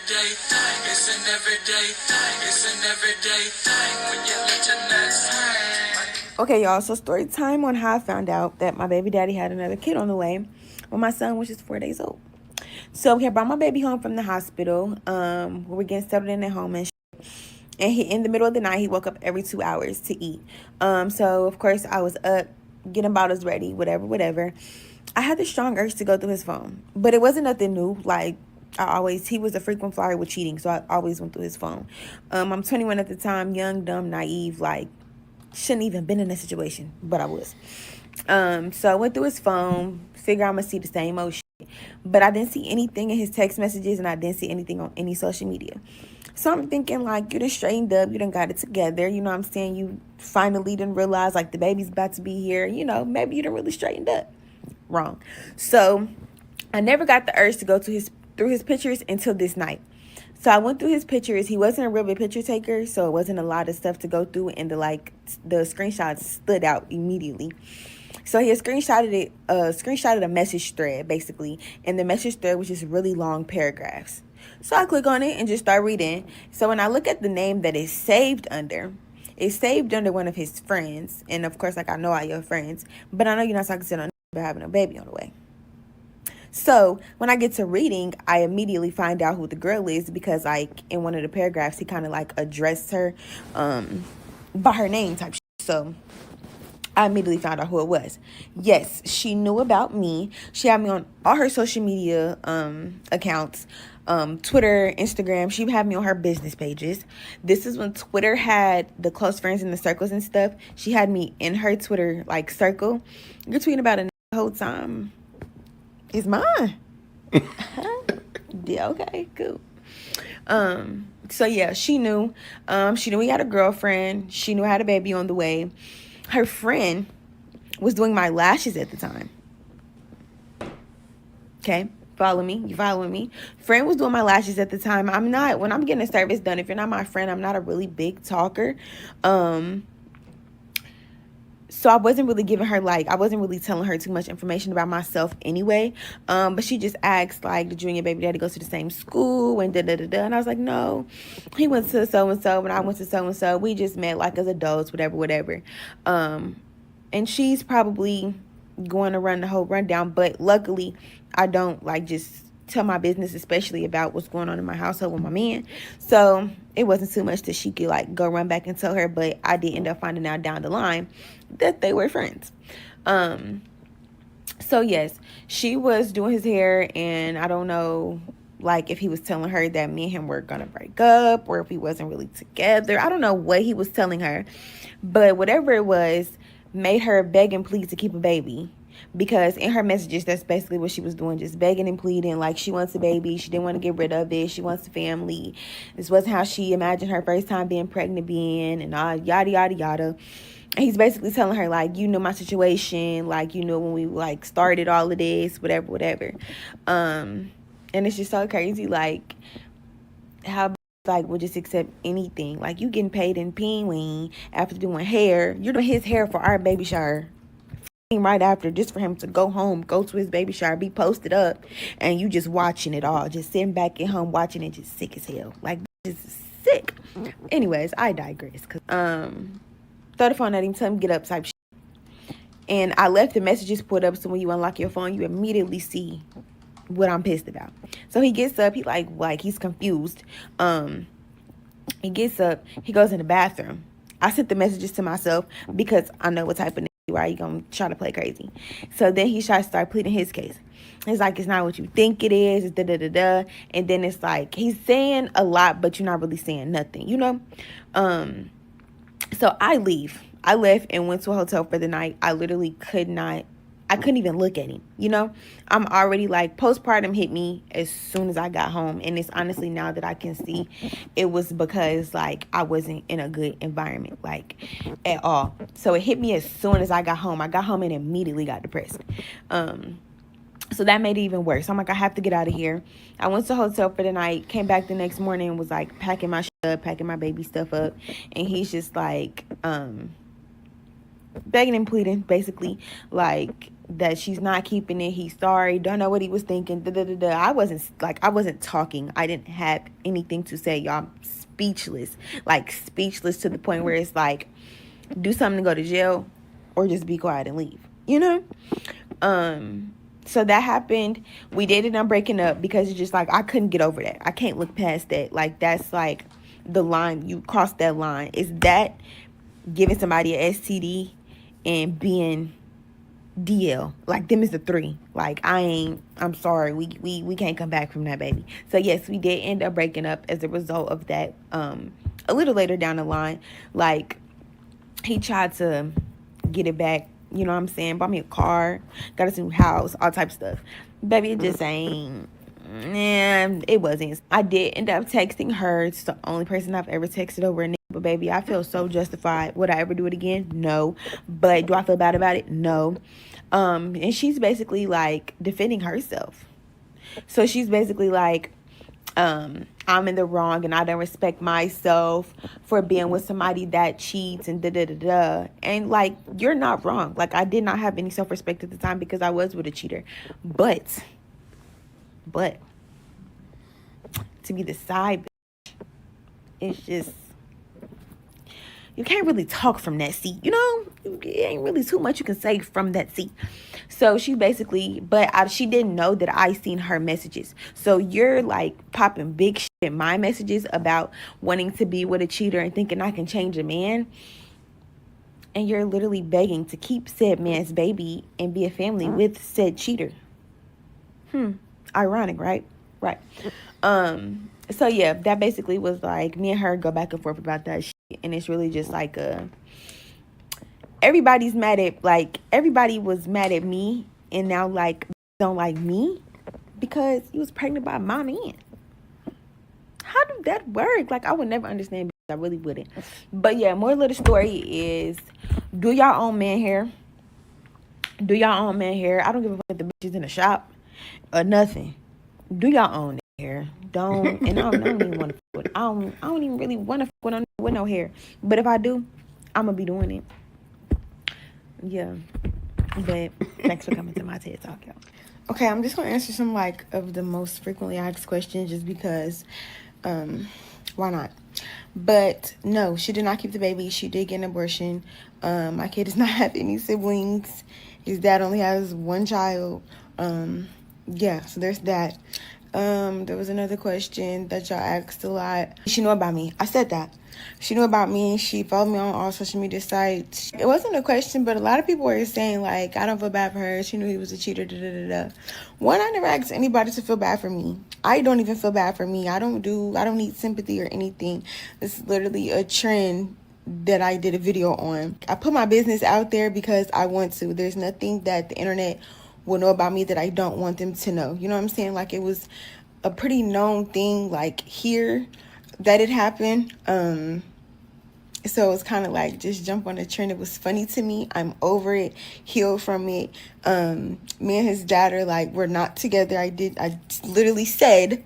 everyday thing. It's an everyday thing. It's an everyday thing when you let your nuts hang. Okay, y'all, so story time on how I found out that my baby daddy had another kid on the way when my son was just 4 days old. So he had brought my baby home from the hospital. We were getting settled in at home and he, in the middle of the night, he woke up every 2 hours to eat. So of course I was up, getting bottles ready, whatever. I had the strong urge to go through his phone, but it wasn't nothing new. Like he was a frequent flyer with cheating, so I always went through his phone. I'm 21 at the time, young, dumb, naive, like shouldn't even been in this situation, but I was. So I went through his phone, figure I'm gonna see the same old shit, but I didn't see anything in his text messages, and I didn't see anything on any social media. So I'm thinking, like, you done straightened up, you done got it together, you know what I'm saying? You finally didn't realize, like, the baby's about to be here, you know, maybe you done really straightened up. Wrong. So I never got the urge to go to through his pictures until this night. So I went through his pictures. He wasn't a real big picture taker, so it wasn't a lot of stuff to go through, and the screenshots stood out immediately. So he had screenshotted a message thread, basically, and the message thread was just really long paragraphs. So I click on it and just start reading. So when I look at the name that it's saved under one of his friends, and of course, like, I know all your friends, but I know you're not talking to no about having a baby on the way. So when I get to reading, I immediately find out who the girl is, because, like, in one of the paragraphs, he kind of like addressed her by her name type shit. So I immediately found out who it was. Yes, she knew about me. She had me on all her social media accounts, Twitter, Instagram. She had me on her business pages. This is when Twitter had the close friends in the circles and stuff. She had me in her Twitter, like, circle. You're tweeting about it the whole time. It's mine. Yeah, okay, cool. So yeah, she knew. She knew he had a girlfriend. She knew I had a baby on the way. Her friend was doing my lashes at the time. Okay, follow me? You following me? Friend was doing my lashes at the time. When I'm getting a service done, if you're not my friend, I'm not a really big talker. So I wasn't really I wasn't really telling her too much information about myself anyway. But she just asked, like, did you and your baby daddy go to the same school? And da-da-da-da. And I was like, no, he went to so-and-so and I went to so-and-so. We just met, like, as adults, whatever. And she's probably going to run the whole rundown. But luckily, I don't, like, just tell my business, especially about what's going on in my household with my man. So it wasn't too much that she could, like, go run back and tell her. But I did end up finding out down the line that they were friends. So yes, she was doing his hair, and I don't know, like, if he was telling her that me and him were gonna break up, or if he wasn't really together. I don't know what he was telling her, but whatever it was made her beg and plead to keep a baby. Because in her messages, that's basically what she was doing, just begging and pleading, like, she wants a baby, she didn't want to get rid of it, she wants a family, this wasn't how she imagined her first time being pregnant being, and all yada yada yada. And he's basically telling her, like, you know my situation, like, you know when we, like, started all of this, whatever. And it's just so crazy, like, how, like, will just accept anything. Like, you getting paid in Penguin after doing hair. You're doing his hair for our baby shower right after, just for him to go home, go to his baby shower, be posted up, and you just watching it all, just sitting back at home watching it, just sick as hell. Like, just sick. Anyways, I digress. Throw the phone at him, tell him get up type shit. And I left the messages put up, so when you unlock your phone, you immediately see what I'm pissed about. So he gets up, he like he's confused. He gets up, he goes in the bathroom. I sent the messages to myself because I know what type of nigga you are. You gonna try to play crazy. So then he tries to start pleading his case. It's like, it's not what you think it is. It's da-da-da-da. And then it's like, he's saying a lot, but you're not really saying nothing, you know? So I leave. I left and went to a hotel for the night. I literally couldn't even look at him, you know? I'm already, like, postpartum hit me as soon as I got home. And it's honestly, now that I can see, it was because, like, I wasn't in a good environment, like, at all. So it hit me as soon as I got home. I got home and immediately got depressed. So that made it even worse. I'm like, I have to get out of here. I went to the hotel for the night, came back the next morning and was, like, packing my shit up, packing my baby stuff up. And he's just, like, begging and pleading, basically, like, that she's not keeping it. He's sorry. Don't know what he was thinking. Da, da, da, da. I wasn't talking. I didn't have anything to say, y'all. Speechless. Like, speechless to the point where it's like, do something to go to jail or just be quiet and leave. You know? So that happened. We did end up breaking up because it's just like, I couldn't get over that. I can't look past that. Like, that's like the line. You crossed that line. Is that giving somebody a STD and being DL? Like, them is the three. Like, I'm sorry. We can't come back from that, baby. So yes, we did end up breaking up as a result of that. A little later down the line, like, he tried to get it back, you know what I'm saying? Bought me a car, got us a new house, all type of stuff. Baby, it just ain't. It wasn't. I did end up texting her. It's the only person I've ever texted over a name. But baby, I feel so justified. Would I ever do it again? No. But do I feel bad about it? No. And she's basically like defending herself. So she's basically like, I'm in the wrong and I don't respect myself for being with somebody that cheats and da da da da. And like, you're not wrong. Like, I did not have any self-respect at the time because I was with a cheater. But to be the side bitch, it's just, you can't really talk from that seat, you know? It ain't really too much you can say from that seat. So she basically, she didn't know that I seen her messages. So you're like popping big shit in my messages about wanting to be with a cheater and thinking I can change a man. And you're literally begging to keep said man's baby and be a family with said cheater. Ironic, right? Right. So yeah, that basically was like me and her go back and forth about that shit. And it's really just like everybody was mad at me, and now like don't like me because he was pregnant by my man. How did that work? Like, I would never understand. I really wouldn't. But yeah, more little story is, do y'all own man hair? Do y'all own man hair? I don't give a fuck if the bitch is in the shop or nothing. Do y'all own that hair? Don't. And I don't even want to fuck with it. I don't even really want to fuck with no hair. But if I do, I'm gonna be doing it. Yeah. But thanks for coming to my TED Talk, y'all. Okay, I'm just gonna answer some like of the most frequently asked questions just because why not? But no, she did not keep the baby. She did get an abortion. My kid does not have any siblings. His dad only has one child. Yeah, so there's that. There was another question that y'all asked a lot. She knew about me. I said that. She knew about me. She followed me on all social media sites. It wasn't a question, but a lot of people were saying, like, I don't feel bad for her. She knew he was a cheater, da da da da. One, I never asked anybody to feel bad for me. I don't even feel bad for me. I don't need sympathy or anything. It's literally a trend that I did a video on. I put my business out there because I want to. There's nothing that the internet will know about me that I don't want them to know. You know what I'm saying? Like, it was a pretty known thing, like, here that it happened. So it's kind of like, just jump on the trend. It was funny to me. I'm over it, healed from it. Me and his dad are like, we're not together. I literally said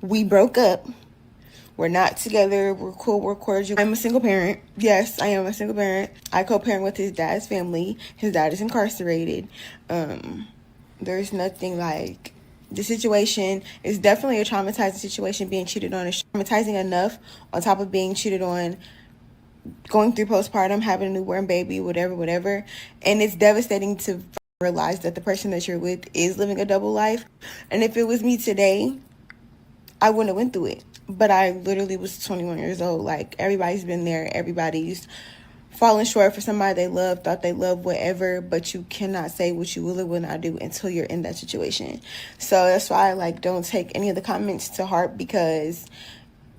we broke up. We're not together. We're cool. We're cordial. I'm a single parent. Yes, I am a single parent. I co-parent with his dad's family. His dad is incarcerated. There's nothing like, the situation is definitely a traumatizing situation. Being cheated on is traumatizing enough, on top of being cheated on, going through postpartum, having a newborn baby, whatever. And it's devastating to realize that the person that you're with is living a double life. And if it was me today, I wouldn't have went through it. But I literally was 21 years old. Like, everybody's been there. Everybody's falling short for somebody they love, thought they loved, whatever. But you cannot say what you will or will not do until you're in that situation. So that's why I, like, don't take any of the comments to heart, because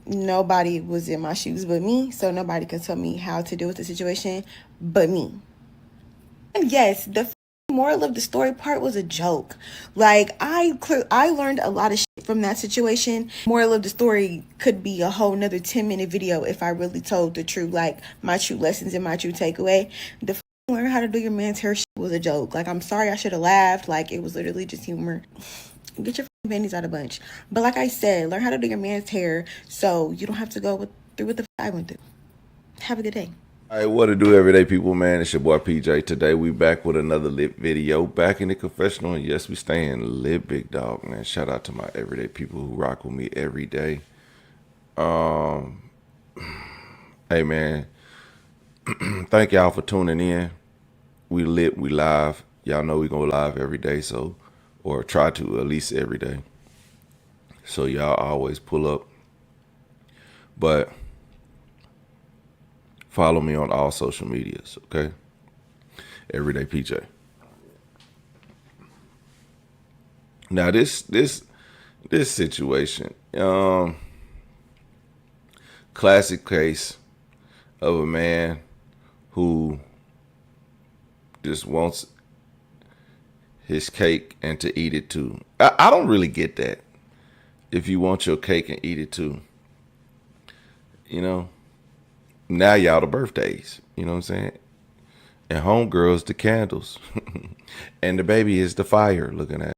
nobody was in my shoes but me. So nobody can tell me how to deal with the situation but me. And yes, the moral of the story part was a joke. Like, I learned a lot of shit from that situation. Moral of the story could be a whole nother 10-minute video if I really told the truth, like, my true lessons and my true takeaway. The learn how to do your man's hair shit was a joke. Like, I'm sorry, I should have laughed. Like, it was literally just humor. Get your panties out of bunch. But like I said, learn how to do your man's hair so you don't have to go through what the I went through. Have a good day. Hey, what to do, everyday people, man? It's your boy PJ. Today we back with another lit video, back in the confessional, and yes, we staying lit, big dog, man. Shout out to my everyday people who rock with me every day. Hey, man, thank y'all for tuning in. We lit, we live. Y'all know we go live every day, so or try to at least every day. So y'all always pull up, but follow me on all social medias, okay? Everyday PJ. Now this situation, classic case of a man who just wants his cake and to eat it too. I don't really get that. If you want your cake and eat it too, you know. Now y'all the birthdays, you know what I'm saying? And homegirls the candles, and the baby is the fire. Looking at.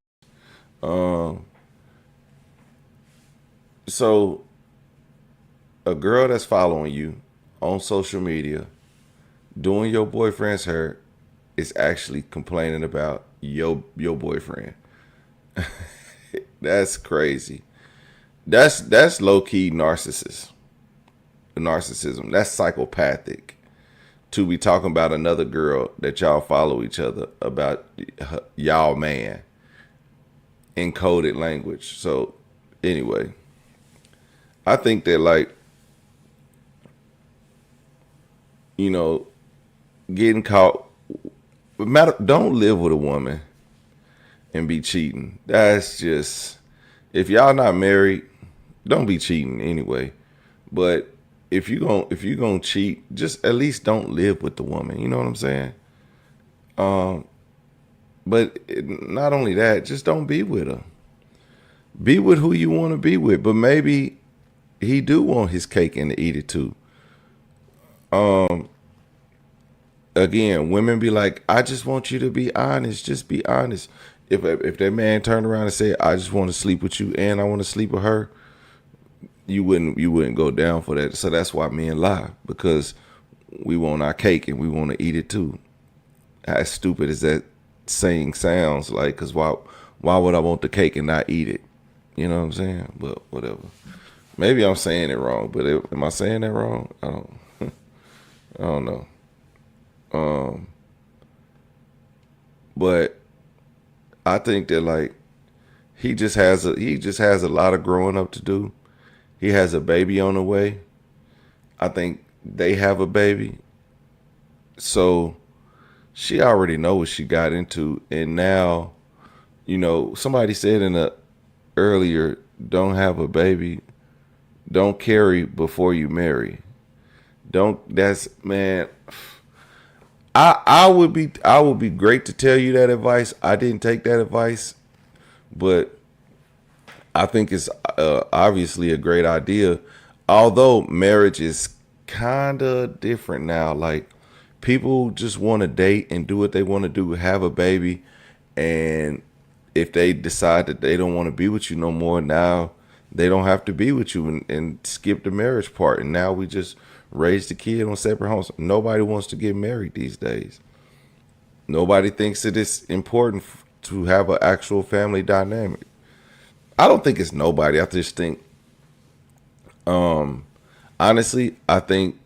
So a girl that's following you on social media, doing your boyfriend's hair, is actually complaining about your boyfriend. That's crazy. That's low key narcissism. That's psychopathic. To be talking about another girl that y'all follow each other about y'all man in coded language. So anyway, I think that like, you know, getting caught don't live with a woman and be cheating. That's just, if y'all not married, don't be cheating anyway. But if you gonna cheat, just at least don't live with the woman. You know what I'm saying? But not only that, just don't be with her. Be with who you want to be with. But maybe he do want his cake and to eat it too. Again, women be like, I just want you to be honest. Just be honest. If that man turned around and said, I just want to sleep with you and I want to sleep with her, you wouldn't go down for that. So that's why men lie, because we want our cake and we want to eat it too. As stupid as that saying sounds, like, because why would I want the cake and not eat it? You know what I'm saying? But whatever. Maybe I'm saying it wrong, but am I saying that wrong? I don't know. But I think that like he just has a lot of growing up to do. He has a baby on the way. I think they have a baby. So she already know what she got into. And now, somebody said in a earlier, don't have a baby. Don't carry before you marry. That's, man, I would be great to tell you that advice. I didn't take that advice, but I think it's obviously a great idea. Although marriage is kind of different now. Like, people just want to date and do what they want to do, have a baby, and if they decide that they don't want to be with you no more, now they don't have to be with you and skip the marriage part. And now we just raise the kid on separate homes. Nobody wants to get married these days. Nobody thinks that it's important to have an actual family dynamic. I don't think it's nobody. I just think, honestly, I think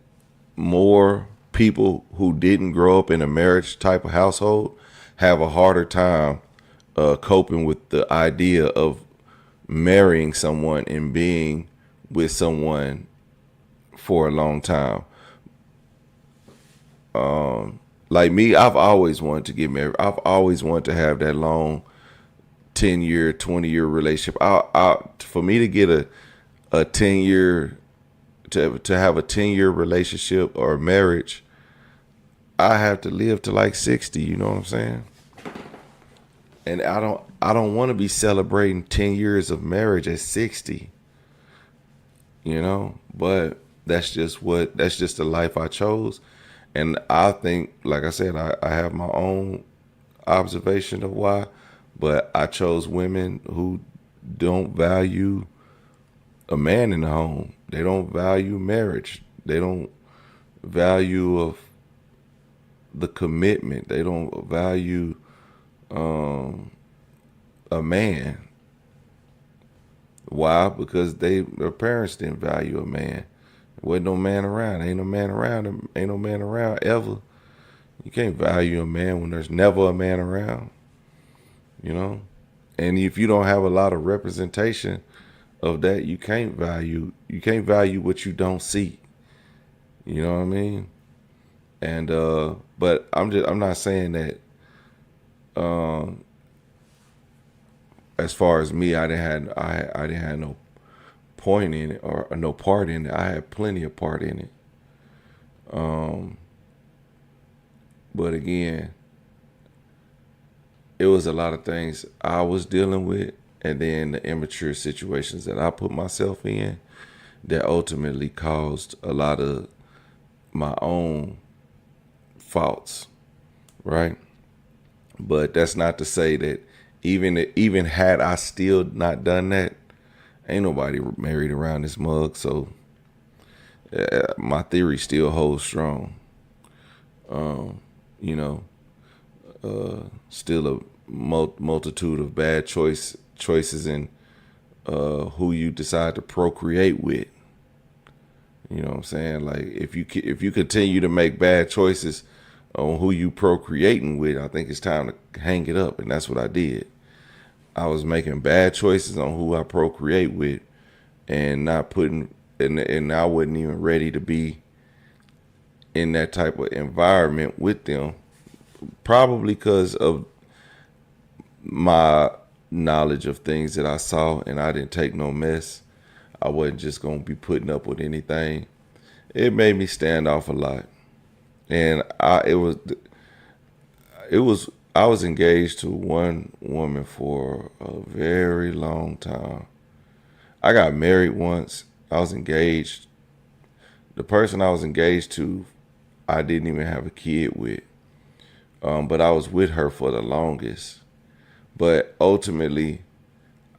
more people who didn't grow up in a marriage type of household have a harder time coping with the idea of marrying someone and being with someone for a long time. Like me, I've always wanted to get married. I've always wanted to have that long 10-year, 20-year relationship. For me to get a 10-year, to have a 10-year relationship or marriage, I have to live to like 60. You know what I'm saying? And I don't want to be celebrating 10 years of marriage at 60. But that's just the life I chose. And I think, like I said, I have my own observation of why, but I chose women who don't value a man in the home. They don't value marriage. They don't value of the commitment. They don't value a man. Why? Because their parents didn't value a man. There wasn't no man around. Ain't no man around. Ain't no man around ever. You can't value a man when there's never a man around. You know? And if you don't have a lot of representation of that, you can't value what you don't see. You know what I mean? And but I'm not saying that as far as me, I didn't have no point in it or no part in it. I had plenty of part in it. But again, it was a lot of things I was dealing with, and then the immature situations that I put myself in that ultimately caused a lot of my own faults, right? But that's not to say that even had I still not done that, ain't nobody married around this mug. So my theory still holds strong. You know, still a multitude of bad choices in who you decide to procreate with. You know what I'm saying? Like if you continue to make bad choices on who you procreating with, I think it's time to hang it up, and that's what I did. I was making bad choices on who I procreate with, and not putting, and I wasn't even ready to be in that type of environment with them, probably because of my knowledge of things that I saw, and I didn't take no mess. I wasn't just gonna be putting up with anything. It made me stand off a lot, and I was engaged to one woman for a very long time. I got married once. I was engaged. The person I was engaged to, I didn't even have a kid with, but I was with her for the longest. But ultimately,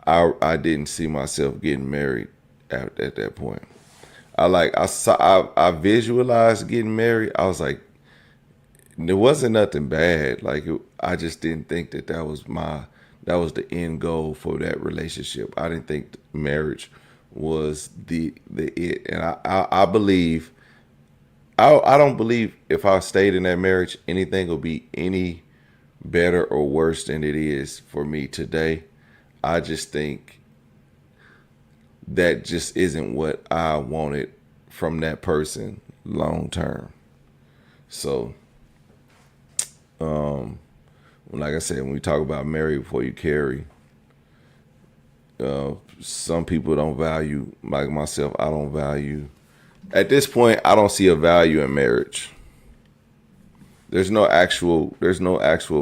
I didn't see myself getting married at that point. I visualized getting married. I was like, there wasn't nothing bad. Like I just didn't think that was the end goal for that relationship. I didn't think marriage was the it. And I believe I don't believe if I stayed in that marriage, anything will be any better or worse than it is for me today. I just think that just isn't what I wanted from that person long term. So, like I said, when we talk about marry before you carry, some people don't value, like myself, I don't value. At this point, I don't see a value in marriage. There's no actual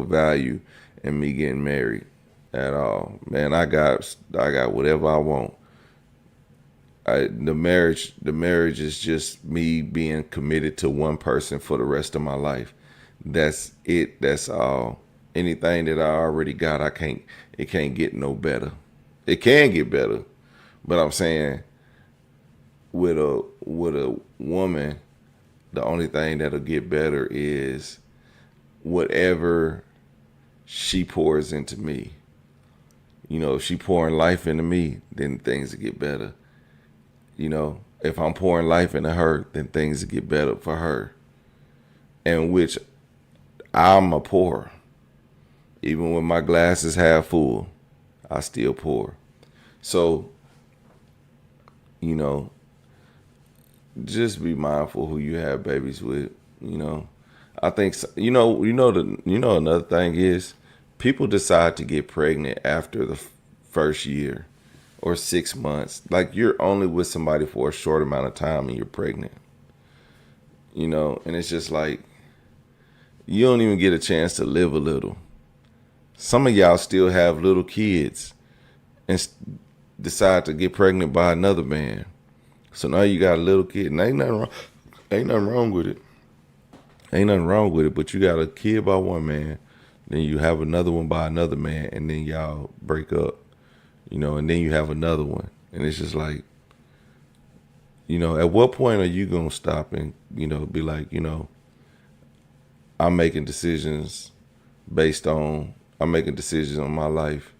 value in me getting married at all. Man, I got whatever I want. The marriage is just me being committed to one person for the rest of my life. That's it. That's all. Anything that I already got, it can't get no better. It can get better, but I'm saying with a woman, the only thing that'll get better is whatever she pours into me. You know, if she pouring life into me, then things will get better. You know, if I'm pouring life into her, then things will get better for her. And which I'm a pour. Even when my glass is half full, I still pour. So, you know, just be mindful who you have babies with. You know, I think another thing is people decide to get pregnant after the first year or 6 months. Like you're only with somebody for a short amount of time and you're pregnant. You know, and it's just like you don't even get a chance to live a little. Some of y'all still have little kids and decide to get pregnant by another man. So now you got a little kid, and ain't nothing wrong with it. Ain't nothing wrong with it, but you got a kid by one man, then you have another one by another man, and then y'all break up, you know, and then you have another one. And it's just like, At what point are you gonna stop and be like, I'm making decisions I'm making decisions on my life,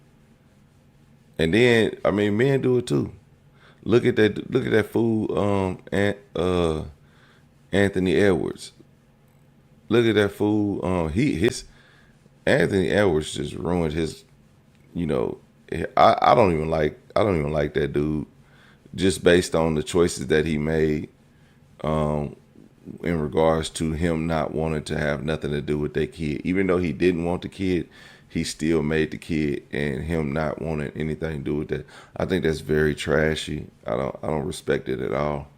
and then I mean, men do it too. Look at that fool, Anthony Edwards. Look at that fool. His Anthony Edwards just ruined his. You know, I don't even like that dude, just based on the choices that he made in regards to him not wanting to have nothing to do with that kid. Even though he didn't want the kid, he still made the kid, and him not wanting anything to do with that. I think that's very trashy. I don't respect it at all.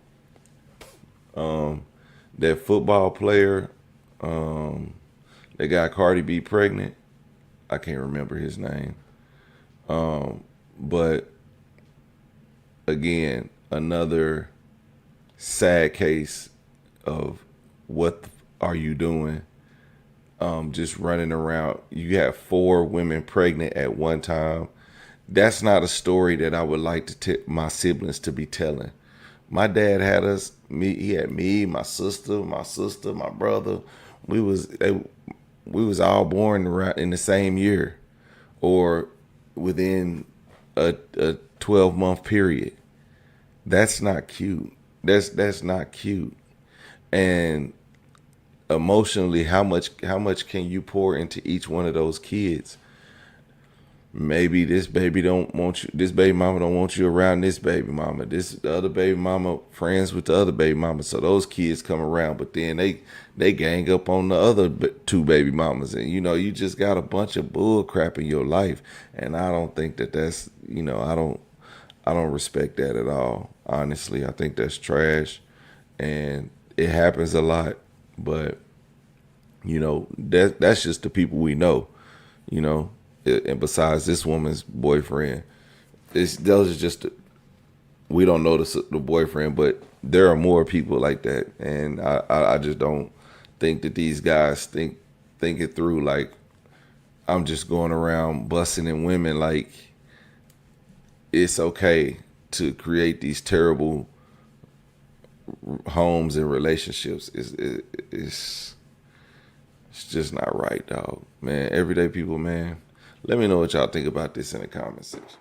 That football player, that got Cardi B pregnant. I can't remember his name. But again, another sad case of what are you doing? Just running around. You have 4 women pregnant at one time. That's not a story that I would like to tip my siblings to be telling. My dad had us. He had me, my sister, my brother. We was we was all born around in the same year, or within a 12-month period. That's not cute. That's not cute. And emotionally, how much can you pour into each one of those kids? Maybe this baby don't want you. This baby mama don't want you around this baby mama. The other baby mama friends with the other baby mama. So those kids come around, but then they gang up on the other 2 baby mamas, and you just got a bunch of bull crap in your life. And I don't think that's I don't respect that at all. Honestly, I think that's trash, and it happens a lot. But that's just the people we know. You know, and besides this woman's boyfriend, those are just we don't know the boyfriend, but there are more people like that, and I just don't think that these guys think it through. Like, I'm just going around busting in women. Like, it's okay to create these terrible homes and relationships. It's just not right, dog. Man, everyday people, man. Let me know what y'all think about this in the comment section.